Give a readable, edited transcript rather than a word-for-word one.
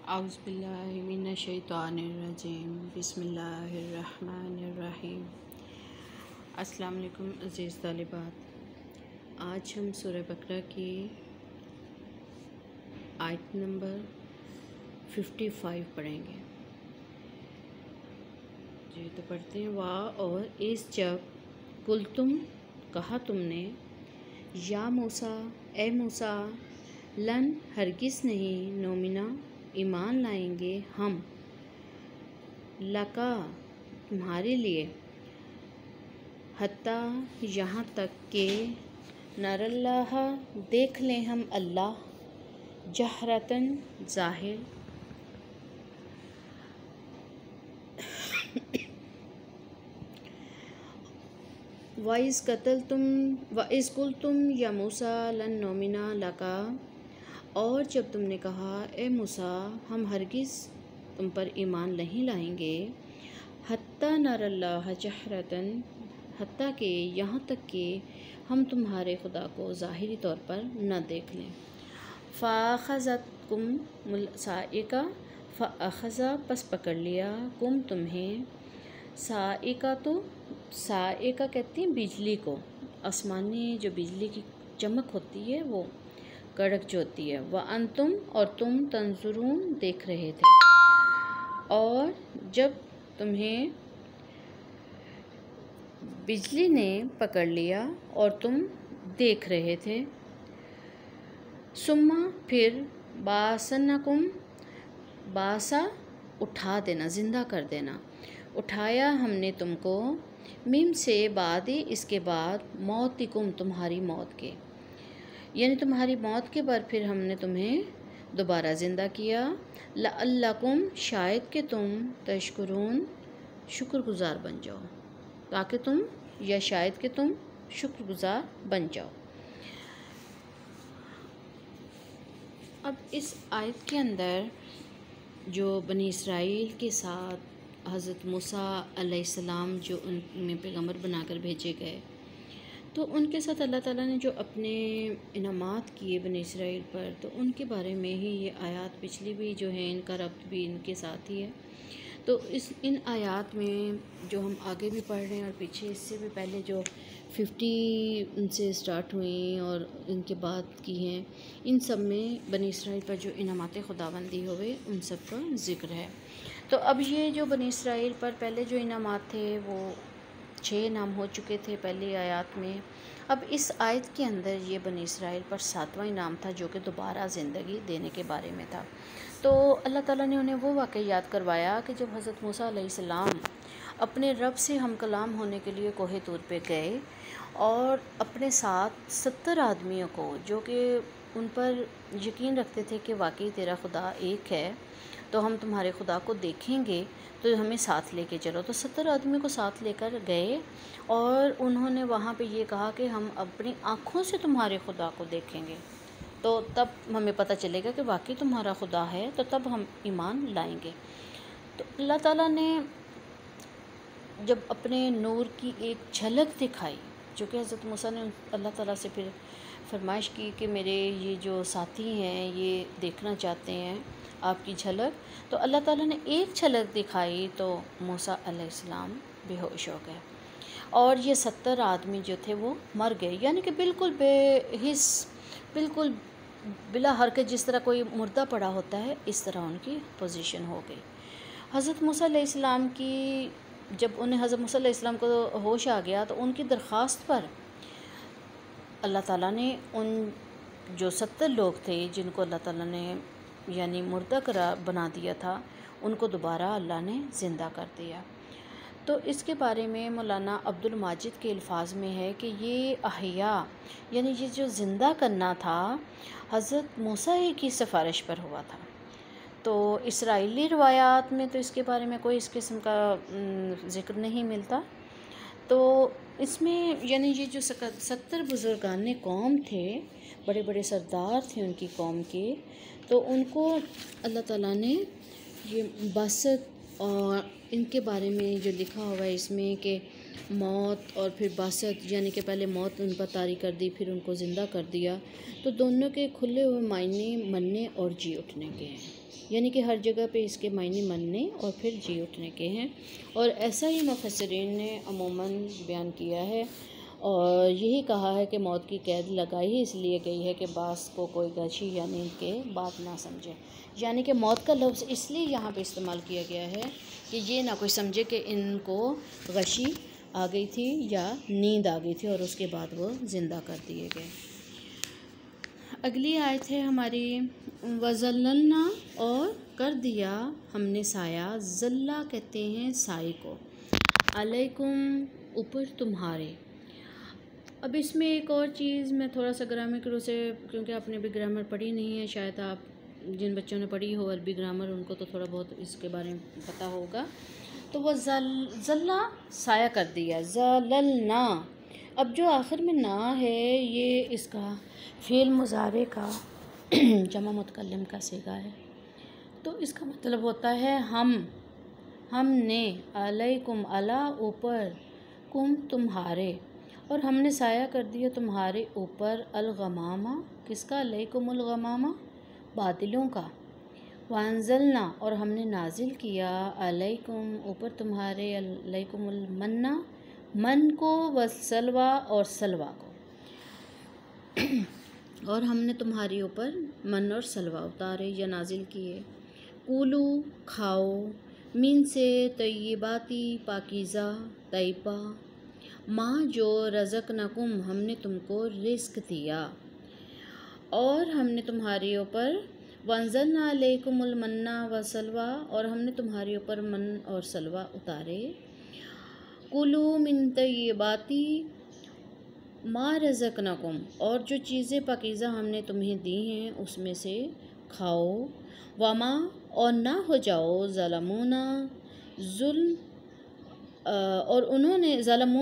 औज़ुबिल्लाहिमिनश्शैतानिर्रजीम बिस्मिल्लाहिर्रहमानिर्रहीम। अस्सलाम वालेकुम अज़ीज़ तालिबात। आज हम सूरह बकरा की आयत नंबर 55 पढ़ेंगे। जी तो पढ़ते हैं। वाह और इस जब कुल तुम कहा तुमने या मूसा ए मूसा लन हरगिज़ नहीं नोमिना ईमान लाएंगे हम लका तुम्हारे लिए हत्ता यहाँ तक के नरल्लाह देख लें हम अल्लाह जहरतन ज़ाहिर वाइस कुल तुम या मूसा लन नोमिना लका और जब तुमने कहा ए मूसा हम हरगिज़ तुम पर ईमान नहीं लाएंगे हत्ता नरल्लाह जहरतन हत्ता के यहाँ तक कि हम तुम्हारे खुदा को ज़ाहिरी तौर पर न देख लें। फ़ाख़ज़तकुम साइका फ़अख़ज़ा पस पकड़ लिया कुम तुम्हें साइका तो साइका कहती हैं बिजली को, आसमानी जो बिजली की चमक होती है वो कड़क जो होती है। व अंतुम और तुम तंजुरून देख रहे थे और जब तुम्हें बिजली ने पकड़ लिया और तुम देख रहे थे। सुम्मा फिर बासनकुम बासा उठा देना ज़िंदा कर देना उठाया हमने तुमको मीम से बाद इसके बाद मौतिकुम तुम्हारी मौत के यानी तुम्हारी मौत के बाद फिर हमने तुम्हें दोबारा ज़िंदा किया। लअल्लकुम शायद कि तुम तशकुरून शुक्रगुज़ार बन जाओ ताकि तुम या शायद कि तुम शुक्रगुज़ार बन जाओ। अब इस आयत के अंदर जो बनी इसराइल के साथ हज़रत मूसा अलैहिस्सलाम जो उनमें पैगम्बर बनाकर भेजे गए तो उनके साथ अल्लाह ताला ने जो अपने इनामात किए बनी इसराइल पर तो उनके बारे में ही ये आयत पिछली भी जो है इनका रब्त भी इनके साथ ही है। तो इन आयत में जो हम आगे भी पढ़ रहे हैं और पीछे इससे भी पहले जो 50 से स्टार्ट हुई और इनके बाद की हैं इन सब में बनी इसराइल पर जो इनामात खुदाबंदी हुए उन सब का ज़िक्र है। तो अब ये जो बनी इसराइल पर पहले जो इनामात थे वो 6 नाम हो चुके थे पहली आयत में। अब इस आयत के अंदर ये बनी इसराइल पर 7वां इनाम था जो कि दोबारा ज़िंदगी देने के बारे में था। तो अल्लाह ताला ने उन्हें वो वाक़या याद करवाया कि जब हज़रत मूसा अलैहिस्सलाम अपने रब से हम कलाम होने के लिए कोहे तूर पे गए और अपने साथ 70 आदमियों को जो कि उन पर यकीन रखते थे कि वाकई तेरा खुदा एक है तो हम तुम्हारे खुदा को देखेंगे तो हमें साथ लेके चलो। तो 70 आदमियों को साथ लेकर गए और उन्होंने वहाँ पे ये कहा कि हम अपनी आँखों से तुम्हारे खुदा को देखेंगे तो तब हमें पता चलेगा कि वाकई तुम्हारा खुदा है तो तब हम ईमान लाएंगे। तो अल्लाह ताला ने जब अपने नूर की एक झलक दिखाई जो कि हज़रत मूसा ने अल्लाह ताला से फिर फरमाइश की कि मेरे ये जो साथी हैं ये देखना चाहते हैं आपकी झलक। तो अल्लाह ताला ने एक झलक दिखाई तो मूसा अलैहिस्सलाम बेहोश हो गए और ये 70 आदमी जो थे वो मर गए यानी कि बिल्कुल बेहिस बिल्कुल बिला हरकत जिस तरह कोई मुर्दा पड़ा होता है इस तरह उनकी पोजीशन हो गई। हज़रत मूसा अलैहिस्सलाम की जब उन्हें हज़रत मूसा अलैहिस्सलाम को होश आ गया तो उनकी दरख्वास्त पर अल्लाह ताला ने उन जो 70 लोग थे जिनको अल्लाह ताला ने यानी मुर्दा करार बना दिया था उनको दोबारा अल्लाह ने ज़िंदा कर दिया। तो इसके बारे में मौलाना अब्दुल माजिद के अल्फाज में है कि ये अहिया यानी ये जो ज़िंदा करना था हज़रत मूसा ही की सिफारिश पर हुआ था। तो इसराइली रवायात में तो इसके बारे में कोई इस किस्म का ज़िक्र नहीं मिलता। तो इसमें यानी ये जो 70 बुज़ुर्गान कौम थे बड़े बड़े सरदार थे उनकी कौम के तो उनको अल्लाह ताला ने ये बासत और इनके बारे में जो लिखा हुआ है इसमें कि मौत और फिर बासत यानी कि पहले मौत उन पर तारी कर दी फिर उनको ज़िंदा कर दिया। तो दोनों के खुले हुए मायने मरने और जी उठने के हैं। यानी कि हर जगह पे इसके मायने मरने और फिर जी उठने के हैं। और ऐसा ही मुफस्सिरीन ने अमूमन बयान किया है और यही कहा है कि मौत की कैद लगाई ही इसलिए गई है कि बास को कोई गशी या नींद के बात ना समझे। यानी कि मौत का लफ्ज़ इसलिए यहाँ पे इस्तेमाल किया गया है कि ये ना कोई समझे कि इनको गशी आ गई थी या नींद आ गई थी और उसके बाद वो ज़िंदा कर दिए गए। अगली आयत है हमारी, वज़ल्ललना, और कर दिया हमने साया, ज़ल्ला कहते हैं साए को, अलैकुम, ऊपर तुम्हारे। अब इसमें एक और चीज़ मैं थोड़ा सा ग्रामर के रूप से, क्योंकि आपने भी ग्रामर पढ़ी नहीं है, शायद आप जिन बच्चों ने पढ़ी हो अरबी ग्रामर उनको तो थोड़ा बहुत इसके बारे में पता होगा। तो वह ज़ल्ला साया कर दिया, ज़ललना। अब जो आखिर में ना है ये इसका फ़ेल मुज़ारे का जमा मुतकल्लिम का सीगा है। तो इसका मतलब होता है हमने, अलैकुम, अला ऊपर, कुम तुम्हारे, और हमने साया कर दिया तुम्हारे ऊपर, अलगमामा किसका, अलैकुमुल गमामा बादलों का, वांजलना, और हमने नाजिल किया, अलैकुम ऊपर तुम्हारे, अलैकुमुल मन्ना मन को, वसलवा और सलवा को, और हमने तुम्हारे ऊपर मन और सलवा उतारे या नाजिल किए। कुलू खाओ, मीन से तय्यबाती पाकीज़ा तैयबा, माँ जो रज़क़नकुम हमने तुमको रिस्क दिया, और हमने तुम्हारे ऊपर वंज़लना अलैकुमुल मन्ना व सलवा, और हमने तुम्हारे ऊपर मन और सलवा उतारे। कुलू मिन तय्यबाती मा रज़क़नकुम, और जो चीज़ें पाकीज़ा हमने तुम्हें दी हैं उसमें से खाओ। वमा, और ना हो जाओ, ज़लमूना जुल्म, और उन्होंने ज़लमू